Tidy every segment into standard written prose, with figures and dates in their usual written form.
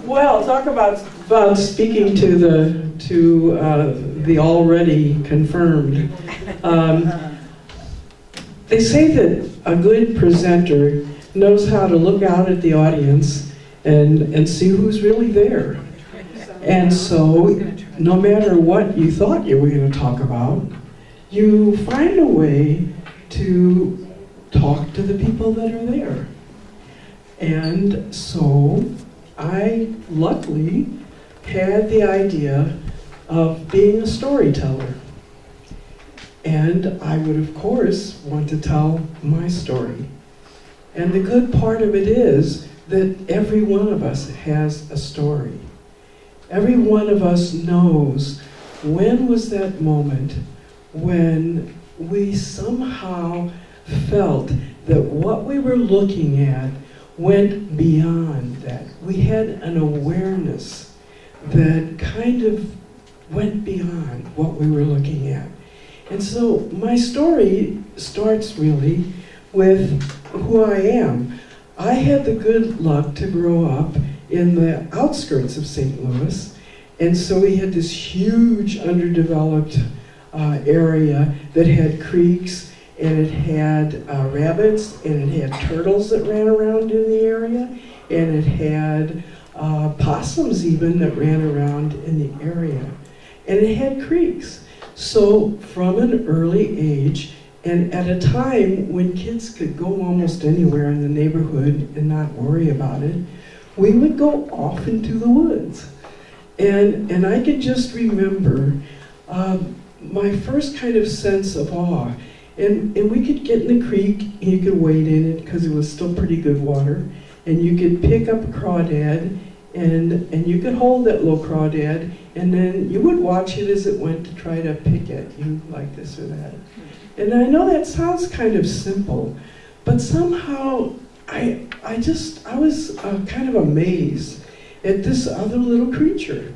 Well, talk about speaking to the already confirmed. They say that a good presenter knows how to look out at the audience and see who's really there. And so, no matter what you thought you were going to talk about, you find a way to talk to the people that are there. And so, I luckily had the idea of being a storyteller. And I would, of course, want to tell my story. And the good part of it is that every one of us has a story. Every one of us knows when was that moment when we somehow felt that what we were looking at went beyond that. We had an awareness that kind of went beyond what we were looking at. And so my story starts really with who I am. I had the good luck to grow up in the outskirts of St. Louis, and so we had this huge underdeveloped area that had creeks, and it had rabbits, and it had turtles that ran around in the area, and it had possums even that ran around in the area. And it had creeks. So from an early age, and at a time when kids could go almost anywhere in the neighborhood and not worry about it, we would go off into the woods. And I could just remember my first kind of sense of awe. And we could get in the creek, and you could wade in it because it was still pretty good water. And you could pick up a crawdad, and you could hold that little crawdad, and then you would watch it as it went to try to pick it. You like this or that. And I know that sounds kind of simple, but somehow I was kind of amazed at this other little creature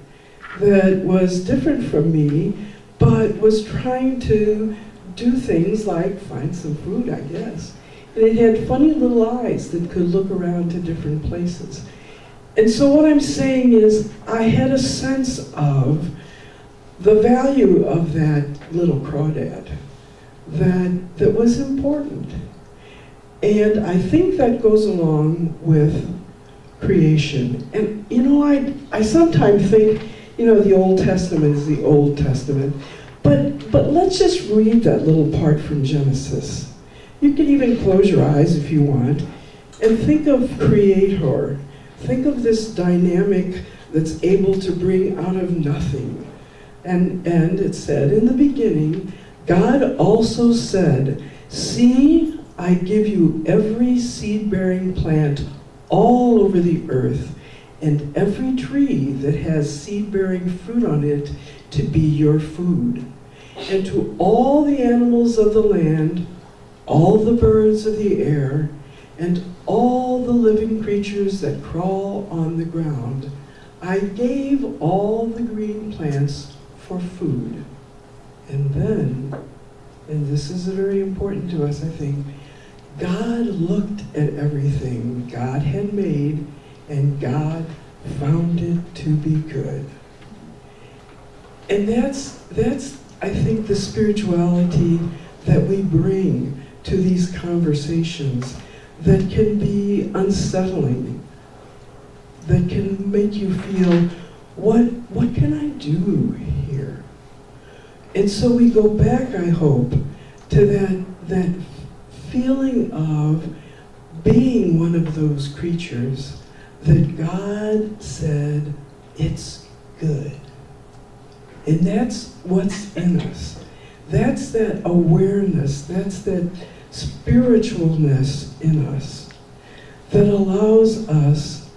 that was different from me, but was trying to do things like find some food, I guess. And it had funny little eyes that could look around to different places. And so what I'm saying is, I had a sense of the value of that little crawdad that was important. And I think that goes along with creation. And I sometimes think, the Old Testament is the Old Testament. But let's just read that little part from Genesis. You can even close your eyes if you want, and think of Creator. Think of this dynamic that's able to bring out of nothing. And it said, in the beginning, God also said, "See, I give you every seed-bearing plant all over the earth, and every tree that has seed-bearing fruit on it to be your food. And to all the animals of the land, all the birds of the air, and all the living creatures that crawl on the ground, I gave all the green plants for food." And then, and this is very important to us, I think, God looked at everything God had made, and God found it to be good. And that's I think, the spirituality that we bring to these conversations that can be unsettling, that can make you feel, what can I do here? And so we go back, I hope, to that feeling of being one of those creatures that God said, it's good. And that's what's in us. That's that awareness, that's that spiritualness in us that allows us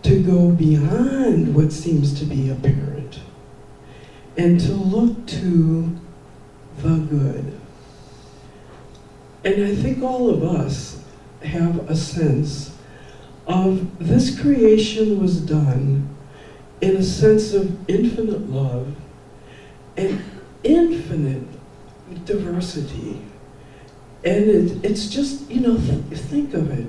to go beyond what seems to be apparent and to look to the good. And I think all of us have a sense of this creation was done in a sense of infinite love and infinite diversity. And it's just, think of it.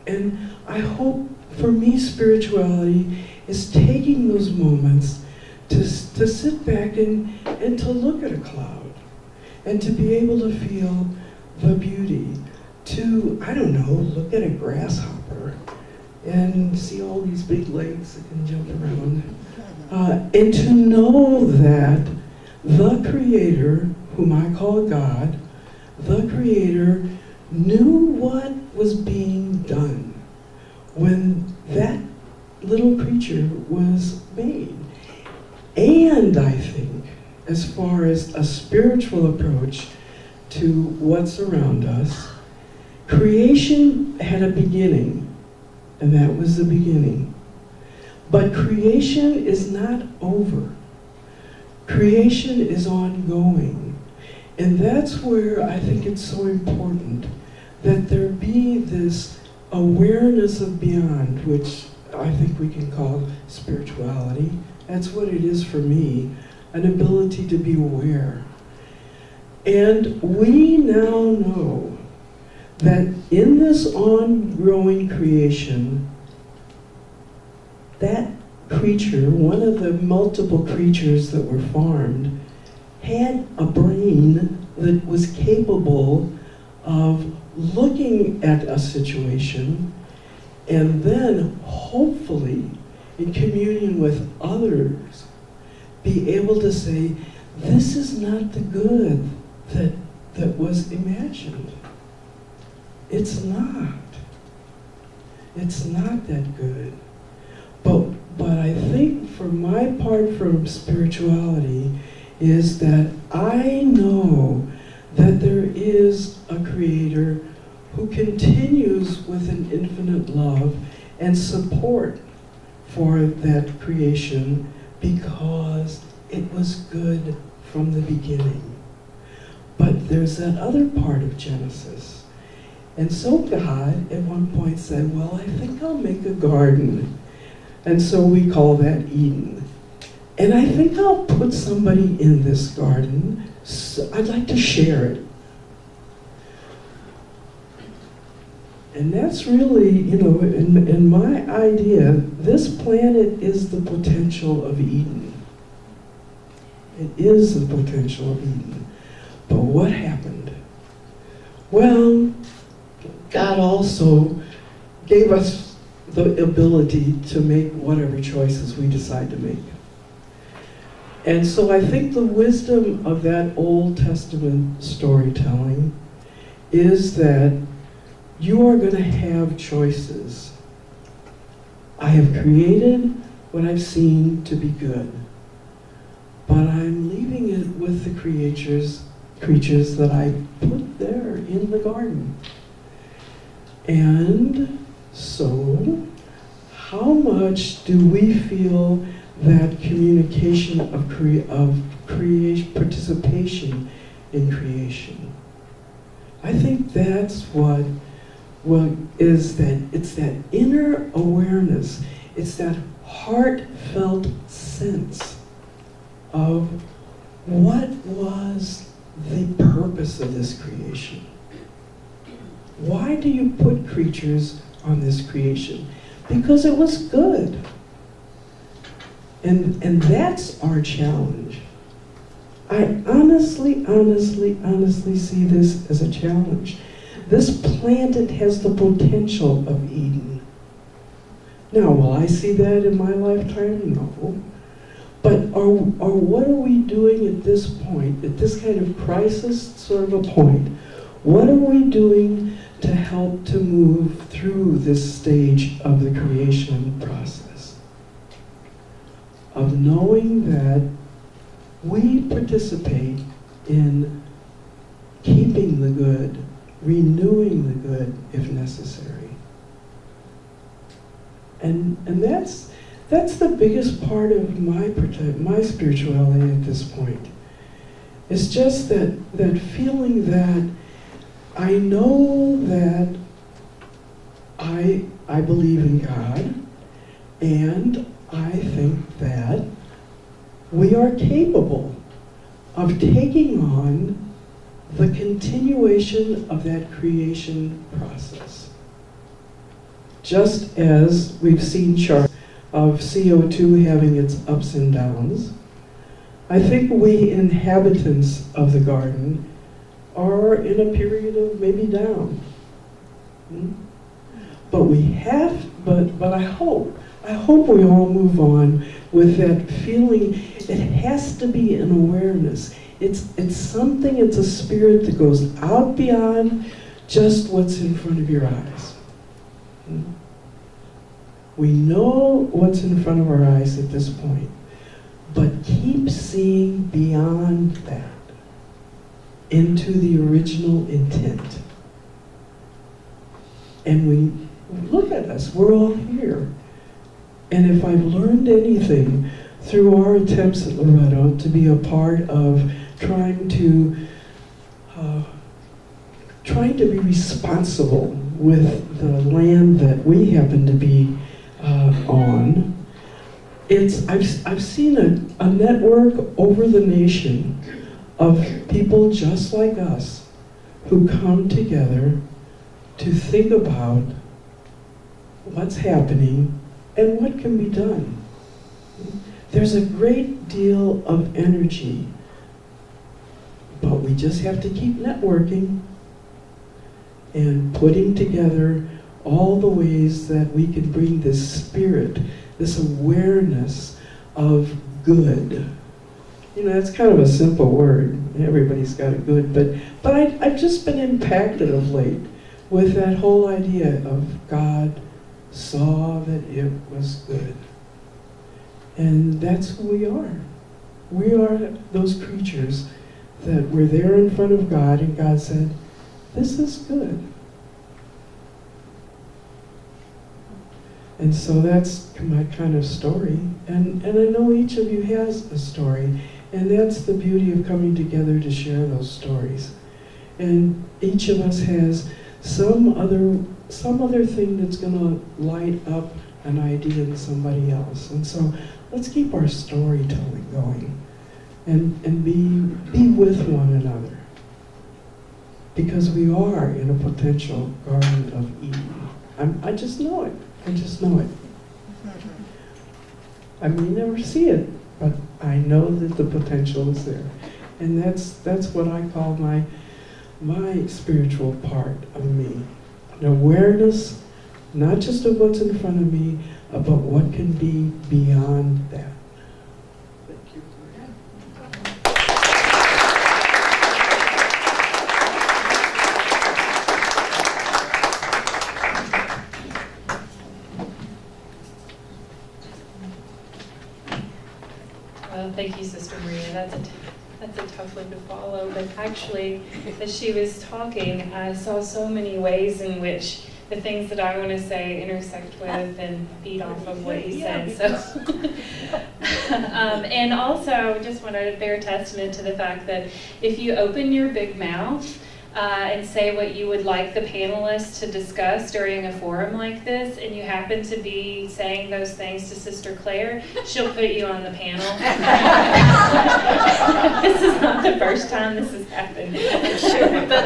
And I hope for me, spirituality is taking those moments to sit back and to look at a cloud and to be able to feel the beauty, to, I don't know, look at a grasshopper and see all these big legs that can jump around. And to know that the Creator, whom I call God, the Creator knew what was being done when that little creature was made. And I think, as far as a spiritual approach to what's around us, creation had a beginning, and that was the beginning. But creation is not over. Creation is ongoing. And that's where I think it's so important that there be this awareness of beyond, which I think we can call spirituality. That's what it is for me, an ability to be aware. And we now know that in this ongoing creation, that creature, one of the multiple creatures that were formed, had a brain that was capable of looking at a situation and then hopefully in communion with others be able to say, this is not the good that was imagined. It's not. It's not that good. But I think for my part from spirituality is that I know that there is a Creator who continues with an infinite love and support for that creation because it was good from the beginning. But there's that other part of Genesis. And so God at one point said, well, I think I'll make a garden. And so we call that Eden. And I think I'll put somebody in this garden. So I'd like to share it. And that's really, in my idea, this planet is the potential of Eden. It is the potential of Eden. But what happened? Well, God also gave us the ability to make whatever choices we decide to make. And so I think the wisdom of that Old Testament storytelling is that you are going to have choices. I have created what I've seen to be good, but I'm leaving it with the creatures that I put there in the garden. And so, how much do we feel that communication of creation, participation in creation? I think that's what is that. It's that inner awareness. It's that heartfelt sense of what was the purpose of this creation. Why do you put creatures on this creation? Because it was good. And that's our challenge. I honestly see this as a challenge. This planet has the potential of Eden. Now, will I see that in my lifetime? No. But what are we doing at this point, at this kind of crisis sort of a point? What are we doing to help to move through this stage of the creation process? Of knowing that we participate in keeping the good, renewing the good if necessary. And that's the biggest part of my spirituality at this point. It's just that feeling that I know that I believe in God, and I think that we are capable of taking on the continuation of that creation process. just as we've seen charts of CO2 having its ups and downs. I think we inhabitants of the garden are in a period of maybe down. But I hope we all move on with that feeling. It has to be an awareness. It's something, it's a spirit that goes out beyond just what's in front of your eyes. We know what's in front of our eyes at this point, but keep seeing beyond that into the original intent. And we look at us, we're all here. And if I've learned anything through our attempts at Loretto to be a part of trying to be responsible with the land that we happen to be on, I've seen a network over the nation of people just like us who come together to think about what's happening and what can be done. There's a great deal of energy, but we just have to keep networking and putting together all the ways that we can bring this spirit, this awareness of good. You know, it's kind of a simple word. Everybody's got a good, but I've just been impacted of late with that whole idea of God saw that it was good. And that's who we are. We are those creatures that were there in front of God, and God said, this is good. And so that's my kind of story. And I know each of you has a story. And that's the beauty of coming together to share those stories. And each of us has some other thing that's going to light up an idea in somebody else. And so let's keep our storytelling going and be with one another. Because we are in a potential Garden of Eden. I just know it. I just know it. I may never see it, but I know that the potential is there. And that's what I call my spiritual part of me. An awareness, not just of what's in front of me, but what can be beyond that. Thank you. Well, thank you, Sister Maria. That's a tough one to follow, but actually, as she was talking, I saw so many ways in which the things that I want to say intersect with and feed off of what you said. So, and also, just want to bear testament to the fact that if you open your big mouth and say what you would like the panelists to discuss during a forum like this, and you happen to be saying those things to Sister Claire, she'll put you on the panel. This is not the first time this has happened, sure. But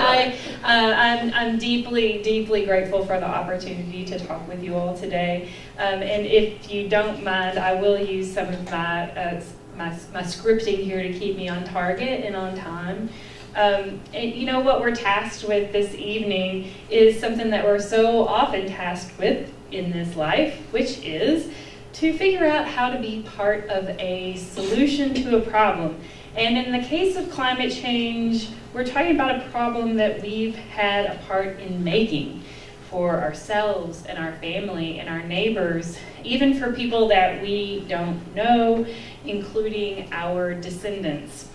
I'm deeply, deeply grateful for the opportunity to talk with you all today. And if you don't mind, I will use some of my scripting here to keep me on target and on time. And you know, what we're tasked with this evening is something that we're so often tasked with in this life, which is to figure out how to be part of a solution to a problem. And in the case of climate change, we're talking about a problem that we've had a part in making for ourselves and our family and our neighbors, even for people that we don't know, including our descendants.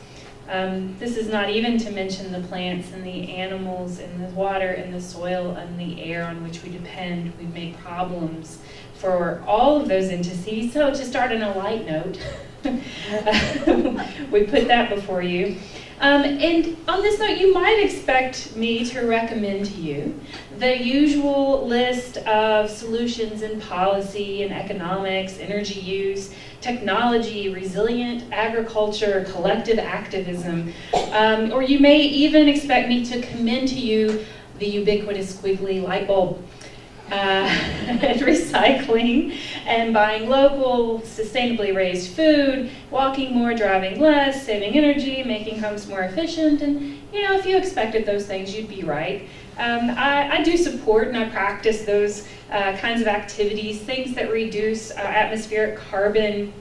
This is not even to mention the plants and the animals and the water and the soil and the air on which we depend. We make problems for all of those entities. So to start on a light note, we put that before you. And on this note, you might expect me to recommend to you the usual list of solutions in policy and economics, energy use, technology, resilient agriculture, collective activism, or you may even expect me to commend to you the ubiquitous squiggly light bulb. and recycling, and buying local, sustainably raised food, walking more, driving less, saving energy, making homes more efficient. And if you expected those things, you'd be right. I do support and I practice those kinds of activities, things that reduce atmospheric carbon,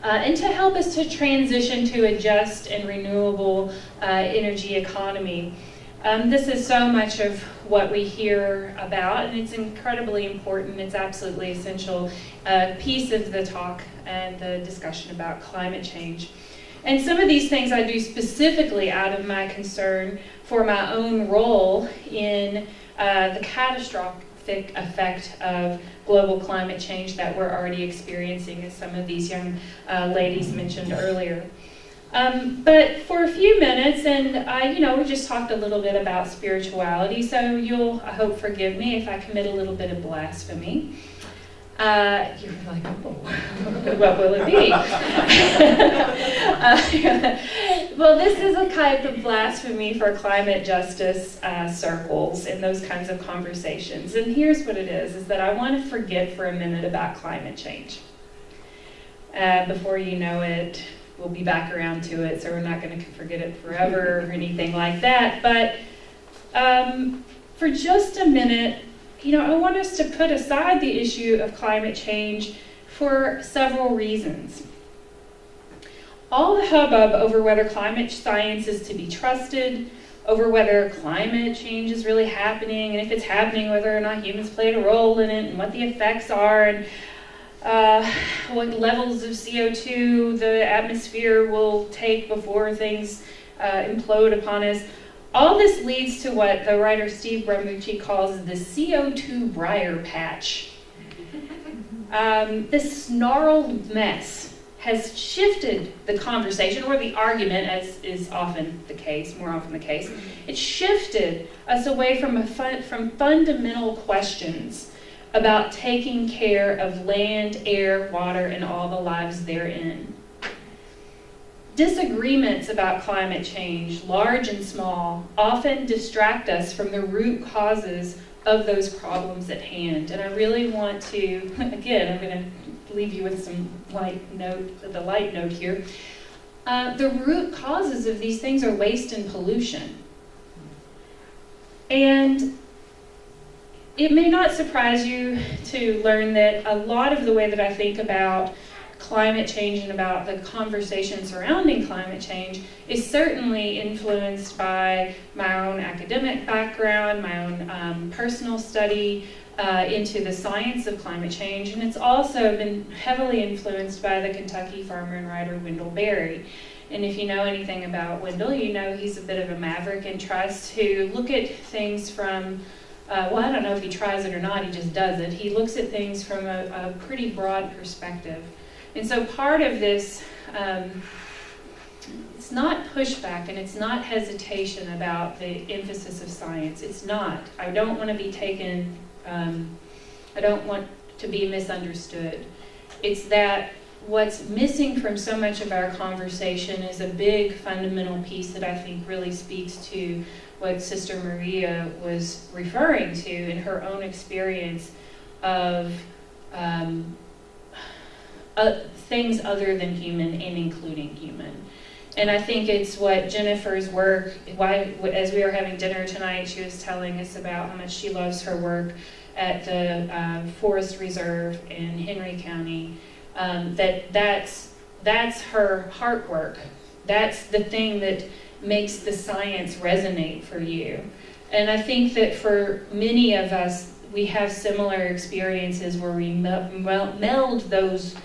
and to help us to transition to a just and renewable energy economy. This is so much of what we hear about, and it's incredibly important. It's absolutely essential piece of the talk and the discussion about climate change. And some of these things I do specifically out of my concern for my own role in the catastrophic effect of global climate change that we're already experiencing, as some of these young ladies mentioned earlier. But for a few minutes, and we just talked a little bit about spirituality, so you'll, I hope, forgive me if I commit a little bit of blasphemy. You're like, oh, what will it be? Well, this is a type of blasphemy for climate justice circles and those kinds of conversations. And here's what it is that I want to forget for a minute about climate change. Before you know it, we'll be back around to it, so we're not going to forget it forever or anything like that. But for just a minute, I want us to put aside the issue of climate change for several reasons. All the hubbub over whether climate science is to be trusted, over whether climate change is really happening, and if it's happening, whether or not humans played a role in it, and what the effects are, and what levels of CO2 the atmosphere will take before things implode upon us. All this leads to what the writer Steve Bramucci calls the CO2 briar patch. This snarled mess has shifted the conversation, or the argument, as is often the case, more often the case. It shifted us away from fundamental questions about taking care of land, air, water, and all the lives therein. Disagreements about climate change, large and small, often distract us from the root causes of those problems at hand. And I really want to, again, I'm going to leave you with some light note here. The root causes of these things are waste and pollution. And it may not surprise you to learn that a lot of the way that I think about climate change and about the conversation surrounding climate change is certainly influenced by my own academic background, my own personal study into the science of climate change, and it's also been heavily influenced by the Kentucky farmer and writer Wendell Barry. And if you know anything about Wendell, you know he's a bit of a maverick and tries to look at things from I don't know if he tries it or not, he just does it. He looks at things from a pretty broad perspective. And so part of this, it's not pushback and it's not hesitation about the emphasis of science. It's not. I don't want to be taken, I don't want to be misunderstood. It's that what's missing from so much of our conversation is a big fundamental piece that I think really speaks to what Sister Maria was referring to in her own experience of things other than human and including human. And I think it's what Jennifer's work, as we were having dinner tonight, she was telling us about how much she loves her work at the Forest Reserve in Henry County. That's her heart work. That's the thing that makes the science resonate for you. And I think that for many of us, we have similar experiences where we meld those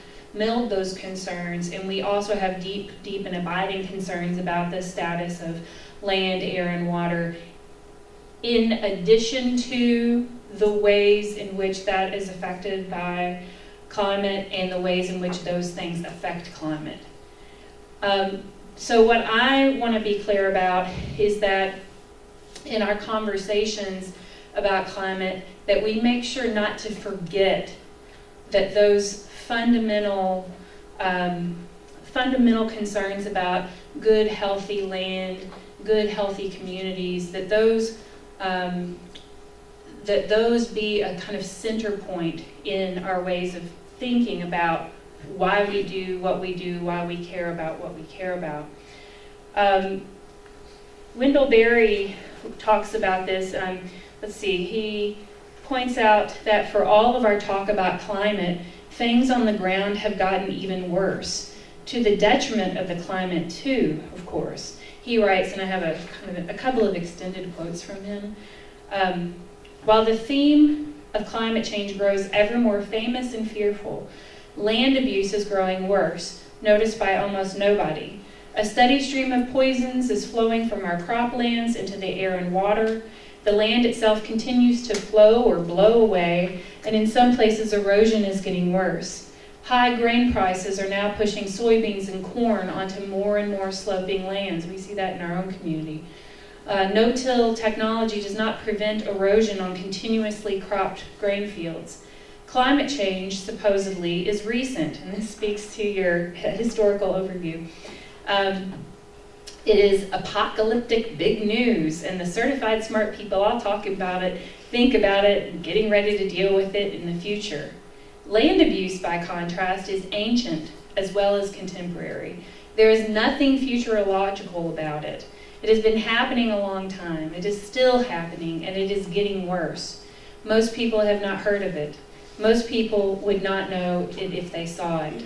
concerns, and we also have deep and abiding concerns about the status of land, air, and water, in addition to the ways in which that is affected by climate and the ways in which those things affect climate. So what I want to be clear about is that in our conversations about climate, that we make sure not to forget that those fundamental concerns about good, healthy land, good, healthy communities, that that those be a kind of center point in our ways of thinking about why we do what we do, why we care about what we care about. Wendell Barry talks about this. Let's see, he points out that for all of our talk about climate, things on the ground have gotten even worse, to the detriment of the climate too, of course. He writes, and I have a couple of extended quotes from him. While the theme of climate change grows ever more famous and fearful, land abuse is growing worse, noticed by almost nobody. A steady stream of poisons is flowing from our croplands into the air and water. The land itself continues to flow or blow away, and in some places erosion is getting worse. High grain prices are now pushing soybeans and corn onto more and more sloping lands. We see that in our own community. No-till technology does not prevent erosion on continuously cropped grain fields. Climate change, supposedly, is recent, and this speaks to your historical overview. It is apocalyptic big news, and the certified smart people all talk about it, think about it, and getting ready to deal with it in the future. Land abuse, by contrast, is ancient as well as contemporary. There is nothing futurological about it. It has been happening a long time. It is still happening, and it is getting worse. Most people have not heard of it. Most people would not know it if they saw it.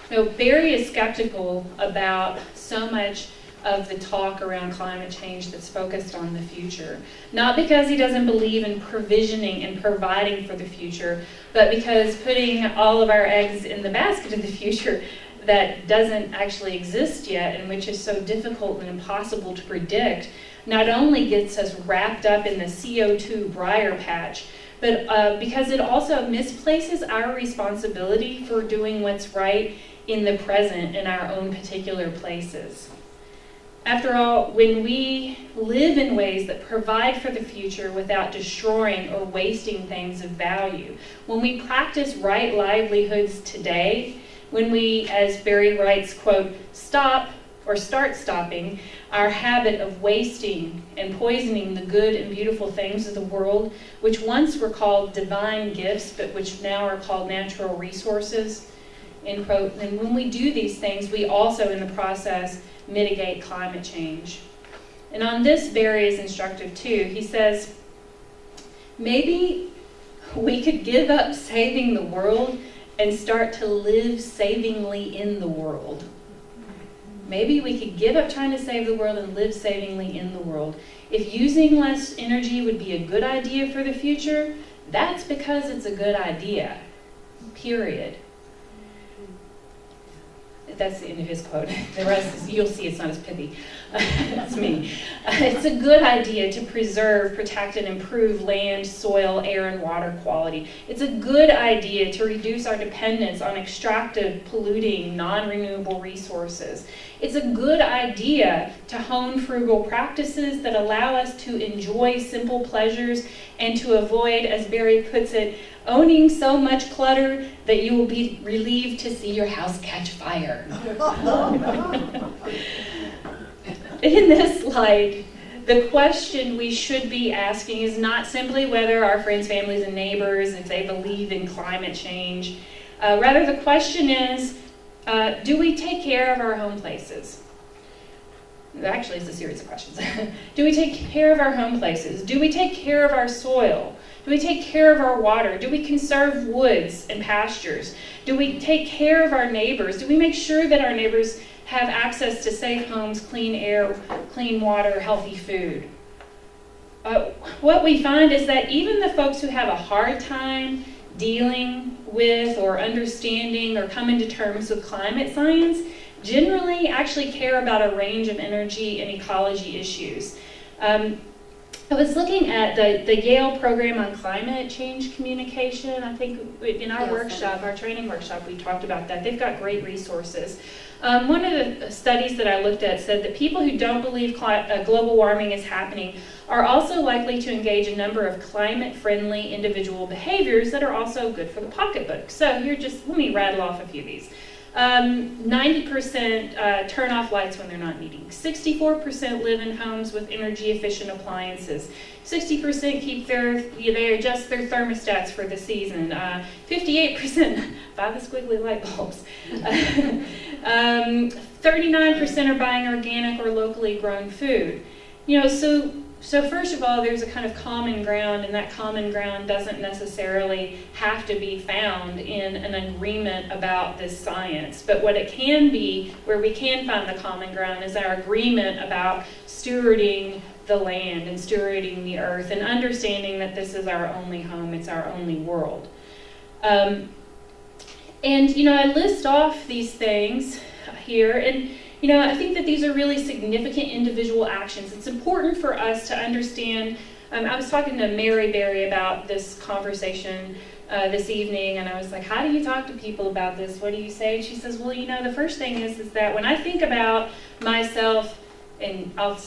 Now, Barry is skeptical about so much of the talk around climate change that's focused on the future. Not because he doesn't believe in provisioning and providing for the future, but because putting all of our eggs in the basket of the future that doesn't actually exist yet and which is so difficult and impossible to predict, not only gets us wrapped up in the CO2 briar patch, but because it also misplaces our responsibility for doing what's right in the present in our own particular places. After all, when we live in ways that provide for the future without destroying or wasting things of value, when we practice right livelihoods today, when we, as Barry writes, quote, stop or start stopping our habit of wasting and poisoning the good and beautiful things of the world, which once were called divine gifts, but which now are called natural resources, end quote. And when we do these things, we also, in the process, mitigate climate change. And on this, Barry is instructive too. He says, maybe we could give up saving the world and start to live savingly in the world. Maybe we could give up trying to save the world and live savingly in the world. If using less energy would be a good idea for the future, that's because it's a good idea, period. That's the end of his quote. The rest is, you'll see it's not as pithy. That's me. It's a good idea to preserve, protect, and improve land, soil, air, and water quality. It's a good idea to reduce our dependence on extractive, polluting, non-renewable resources. It's a good idea to hone frugal practices that allow us to enjoy simple pleasures and to avoid, as Barry puts it, owning so much clutter that you will be relieved to see your house catch fire. In this light, the question we should be asking is not simply whether our friends, families, and neighbors, if they believe in climate change. Rather, the question is, do we take care of our home places? Actually, it's a series of questions. Do we take care of our home places? Do we take care of our soil? Do we take care of our water? Do we conserve woods and pastures? Do we take care of our neighbors? Do we make sure that our neighbors have access to safe homes, clean air, clean water, healthy food? What we find is that even the folks who have a hard time dealing with or understanding or coming to terms with climate science generally actually care about a range of energy and ecology issues. I was looking at the Yale program on climate change communication. I think in our workshop, our training workshop, we talked about that. They've got great resources. One of the studies that I looked at said that people who don't believe global warming is happening are also likely to engage a number of climate-friendly individual behaviors that are also good for the pocketbook. So here, let me rattle off a few of these. 90% turn off lights when they're not needing. 64% live in homes with energy efficient appliances. 60% they adjust their thermostats for the season. 58% buy the squiggly light bulbs. 39% are buying organic or locally grown food. So first of all, there's a kind of common ground, and that common ground doesn't necessarily have to be found in an agreement about this science. But what it can be, where we can find the common ground, is our agreement about stewarding the land and stewarding the earth and understanding that this is our only home, it's our only world. I list off these things here, and I think that these are really significant individual actions. It's important for us to understand. I was talking to Mary Barry about this conversation this evening, and I was like, how do you talk to people about this? What do you say? And she says, well, the first thing is that when I think about myself, and I'll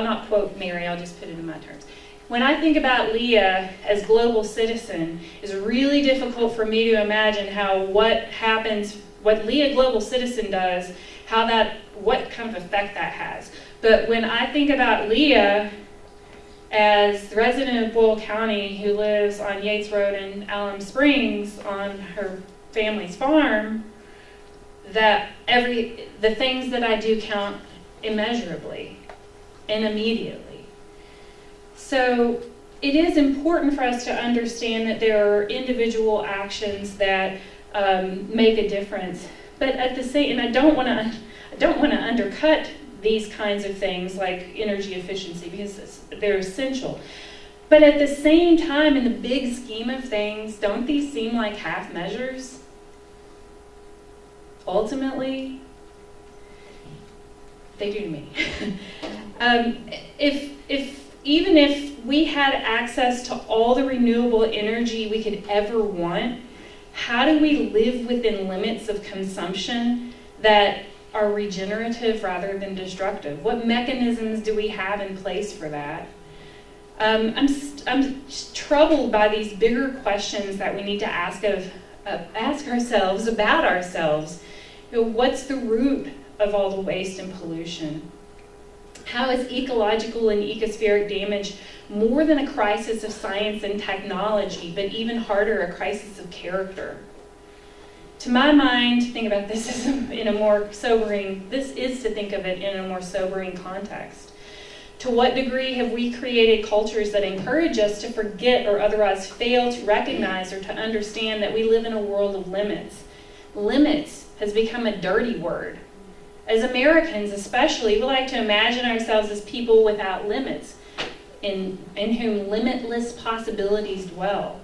not quote Mary, I'll just put it in my terms. When I think about Leah as global citizen, it's really difficult for me to imagine what Leah global citizen does, what kind of effect that has. But when I think about Leah as the resident of Boyle County who lives on Yates Road in Alum Springs on her family's farm, that the things that I do count immeasurably and immediately. So it is important for us to understand that there are individual actions that make a difference. But at the same, and I don't want to undercut these kinds of things like energy efficiency because they're essential. But at the same time, in the big scheme of things, don't these seem like half measures? Ultimately, they do to me. Even if we had access to all the renewable energy we could ever want, how do we live within limits of consumption that are regenerative rather than destructive? What mechanisms do we have in place for that? I'm troubled by these bigger questions that we need to ask ourselves about ourselves. What's the root of all the waste and pollution? How is ecological and ecospheric damage more than a crisis of science and technology, but even harder, a crisis of character? To my mind, to think about this is to think of it in a more sobering context. To what degree have we created cultures that encourage us to forget or otherwise fail to recognize or to understand that we live in a world of limits? Limits has become a dirty word. As Americans especially, we like to imagine ourselves as people without limits, in whom limitless possibilities dwell.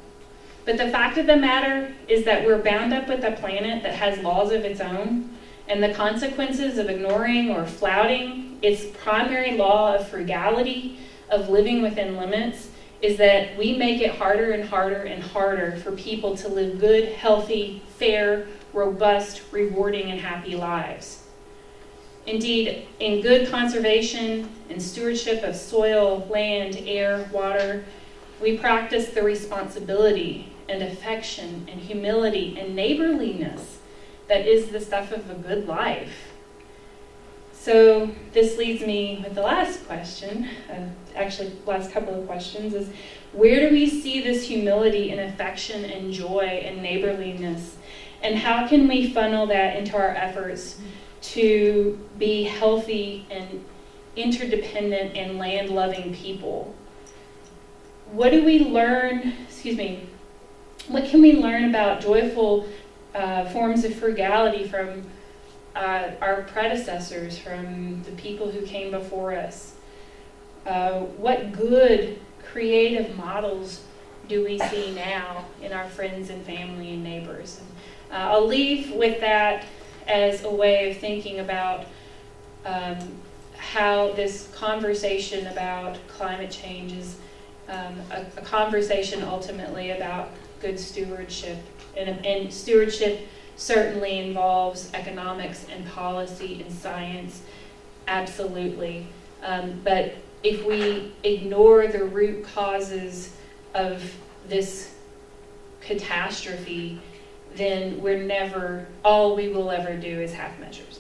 But the fact of the matter is that we're bound up with a planet that has laws of its own, and the consequences of ignoring or flouting its primary law of frugality, of living within limits, is that we make it harder and harder and harder for people to live good, healthy, fair, robust, rewarding, and happy lives. Indeed, in good conservation and stewardship of soil, land, air, water, we practice the responsibility and affection and humility and neighborliness that is the stuff of a good life. So this leads me with the last question, last couple of questions, is where do we see this humility and affection and joy and neighborliness? And how can we funnel that into our efforts to be healthy and interdependent and land-loving people? What can we learn about joyful forms of frugality from our predecessors, from the people who came before us? What good creative models do we see now in our friends and family and neighbors? I'll leave with that as a way of thinking about how this conversation about climate change is a conversation ultimately about good stewardship. And stewardship certainly involves economics and policy and science, absolutely. But if we ignore the root causes of this catastrophe, then we're never, all we will ever do is half measures.